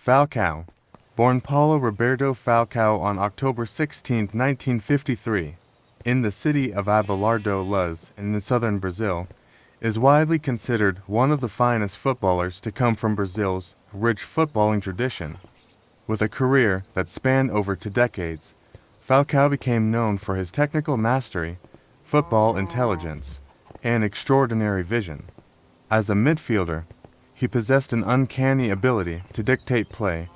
Falcão, born Paulo Roberto Falcão on October 16, 1953, in the city of Abelardo Luz in southern Brazil, is widely considered one of the finest footballers to come from Brazil's rich footballing tradition. With a career that spanned over 2 decades, Falcão became known for his technical mastery, football intelligence, and extraordinary vision. As a midfielder, he possessed an uncanny ability to dictate play,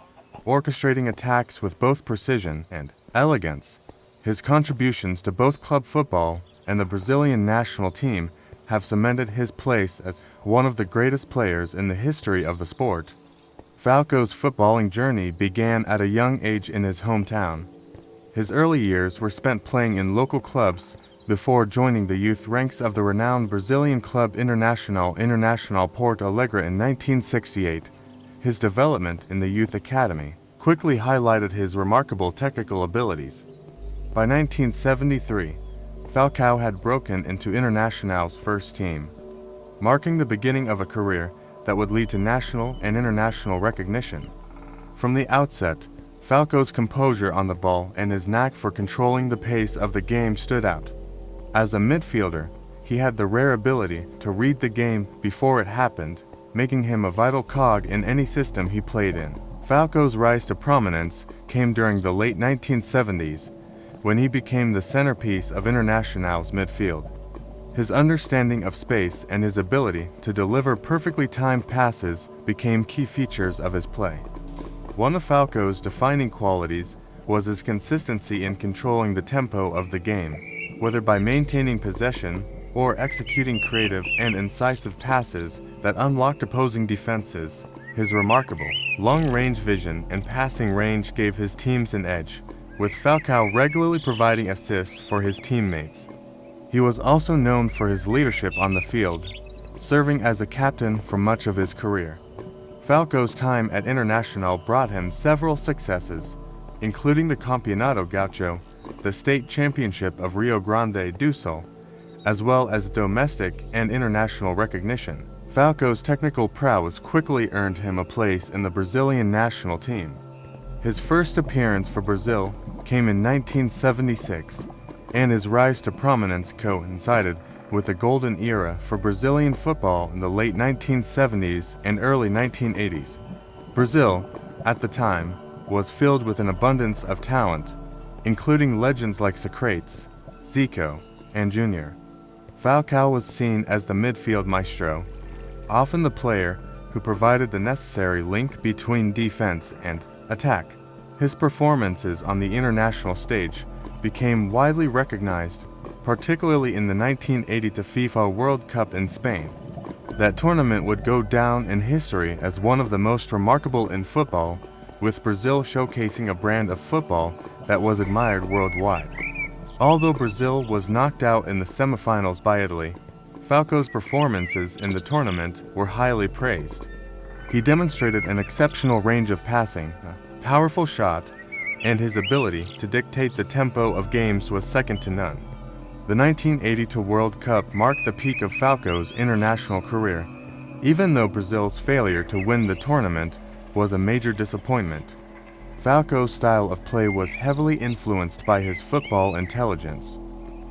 orchestrating attacks with both precision and elegance. His contributions to both club football and the Brazilian national team have cemented his place as one of the greatest players in the history of the sport. Falcão's footballing journey began at a young age in his hometown. His early years were spent playing in local clubs before joining the youth ranks of the renowned Brazilian club Internacional Porto Alegre in 1968. His development in the youth academy quickly highlighted his remarkable technical abilities. By 1973, Falcão had broken into Internacional's first team, marking the beginning of a career that would lead to national and international recognition. From the outset, Falcão's composure on the ball and his knack for controlling the pace of the game stood out. As a midfielder, he had the rare ability to read the game before it happened, making him a vital cog in any system he played in. Falcão's rise to prominence came during the late 1970s, when he became the centerpiece of Internacional's midfield. His understanding of space and his ability to deliver perfectly timed passes became key features of his play. One of Falcão's defining qualities was his consistency in controlling the tempo of the game, whether by maintaining possession or executing creative and incisive passes that unlocked opposing defenses. His remarkable long-range vision and passing range gave his teams an edge, with Falcão regularly providing assists for his teammates. He was also known for his leadership on the field, serving as a captain for much of his career. Falcão's time at Internacional brought him several successes, including the Campeonato Gaúcho, the state championship of Rio Grande do Sul, as well as domestic and international recognition. Falcão's technical prowess quickly earned him a place in the Brazilian national team. His first appearance for Brazil came in 1976, and his rise to prominence coincided with the golden era for Brazilian football in the late 1970s and early 1980s. Brazil, at the time, was filled with an abundance of talent, including legends like Socrates, Zico, and Junior. Falcão was seen as the midfield maestro, often the player who provided the necessary link between defense and attack. His performances on the international stage became widely recognized, particularly in the 1980 FIFA World Cup in Spain. That tournament would go down in history as one of the most remarkable in football, with Brazil showcasing a brand of football that was admired worldwide. Although Brazil was knocked out in the semifinals by Italy, Falcão's performances in the tournament were highly praised. He demonstrated an exceptional range of passing, a powerful shot, and his ability to dictate the tempo of games was second to none. The 1982 World Cup marked the peak of Falcão's international career, even though Brazil's failure to win the tournament was a major disappointment. Falcão's style of play was heavily influenced by his football intelligence.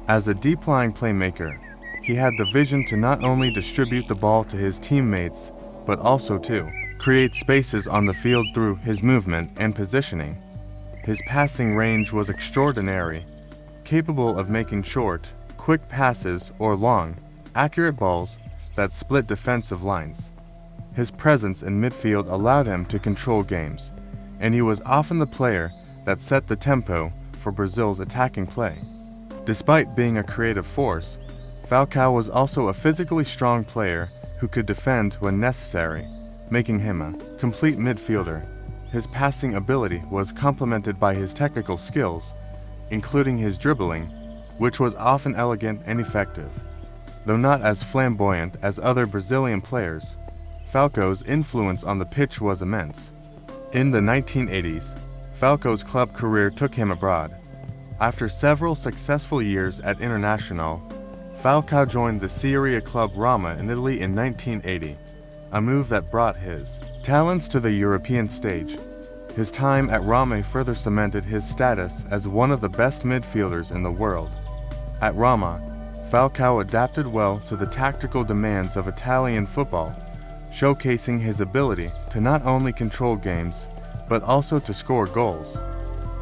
As a deep-lying playmaker, he had the vision to not only distribute the ball to his teammates, but also to create spaces on the field through his movement and positioning. His passing range was extraordinary, capable of making short, quick passes or long, accurate balls that split defensive lines. His presence in midfield allowed him to control games, and he was often the player that set the tempo for Brazil's attacking play. Despite being a creative force, Falcão was also a physically strong player who could defend when necessary, making him a complete midfielder. His passing ability was complemented by his technical skills, including his dribbling, which was often elegant and effective. Though not as flamboyant as other Brazilian players, Falcão's influence on the pitch was immense. In the 1980s, Falcão's club career took him abroad. After several successful years at Internacional, Falcão joined the Serie A club Roma in Italy in 1980, a move that brought his talents to the European stage. His time at Roma further cemented his status as one of the best midfielders in the world. At Roma, Falcao adapted well to the tactical demands of Italian football, showcasing his ability to not only control games, but also to score goals.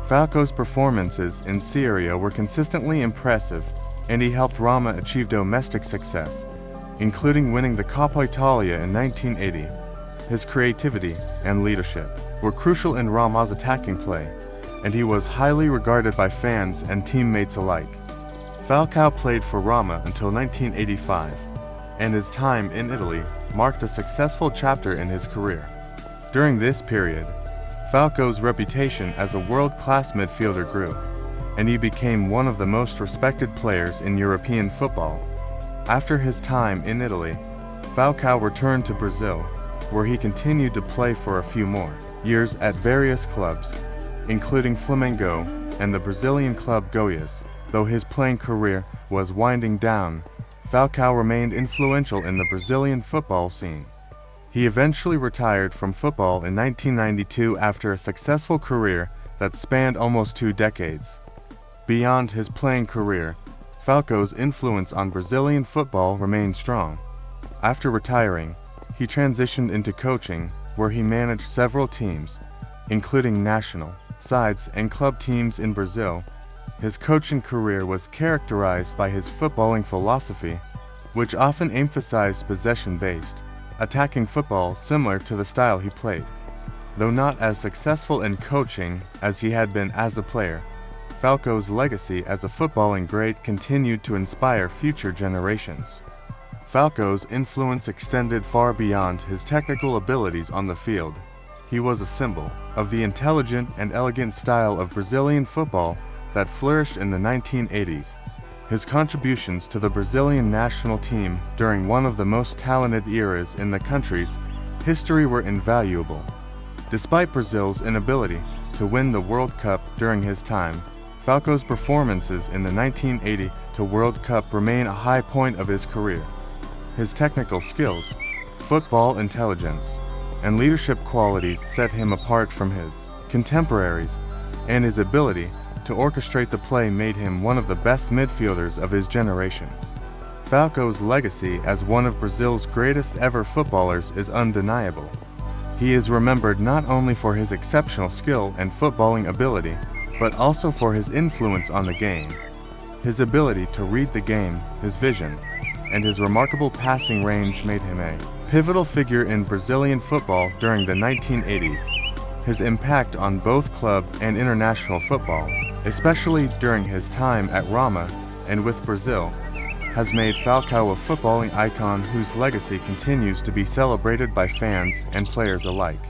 Falcao's performances in Serie A were consistently impressive, and he helped Roma achieve domestic success, including winning the Coppa Italia in 1980. His creativity and leadership were crucial in Roma's attacking play, and he was highly regarded by fans and teammates alike. Falcao played for Roma until 1985, and his time in Italy marked a successful chapter in his career. During this period, Falcao's reputation as a world-class midfielder grew, and he became one of the most respected players in European football. After his time in Italy, Falcao returned to Brazil, where he continued to play for a few more years at various clubs, including Flamengo and the Brazilian club Goiás. Though his playing career was winding down, Falcao remained influential in the Brazilian football scene. He eventually retired from football in 1992 after a successful career that spanned almost 2 decades. Beyond his playing career, Falcao's influence on Brazilian football remained strong. After retiring, he transitioned into coaching, where he managed several teams, including national sides and club teams in Brazil. His coaching career was characterized by his footballing philosophy, which often emphasized possession-based, attacking football similar to the style he played. Though not as successful in coaching as he had been as a player, Falcao's legacy as a footballing great continued to inspire future generations. Falcao's influence extended far beyond his technical abilities on the field. He was a symbol of the intelligent and elegant style of Brazilian football that flourished in the 1980s. His contributions to the Brazilian national team during one of the most talented eras in the country's history were invaluable. Despite Brazil's inability to win the World Cup during his time, Falcao's performances in the 1980 World Cup remain a high point of his career. His technical skills, football intelligence, and leadership qualities set him apart from his contemporaries, and his ability to orchestrate the play made him one of the best midfielders of his generation. Falcao's legacy as one of Brazil's greatest ever footballers is undeniable. He is remembered not only for his exceptional skill and footballing ability, but also for his influence on the game. His ability to read the game, his vision, and his remarkable passing range made him a pivotal figure in Brazilian football during the 1980s. His impact on both club and international football, especially during his time at Roma and with Brazil, has made Falcao a footballing icon whose legacy continues to be celebrated by fans and players alike.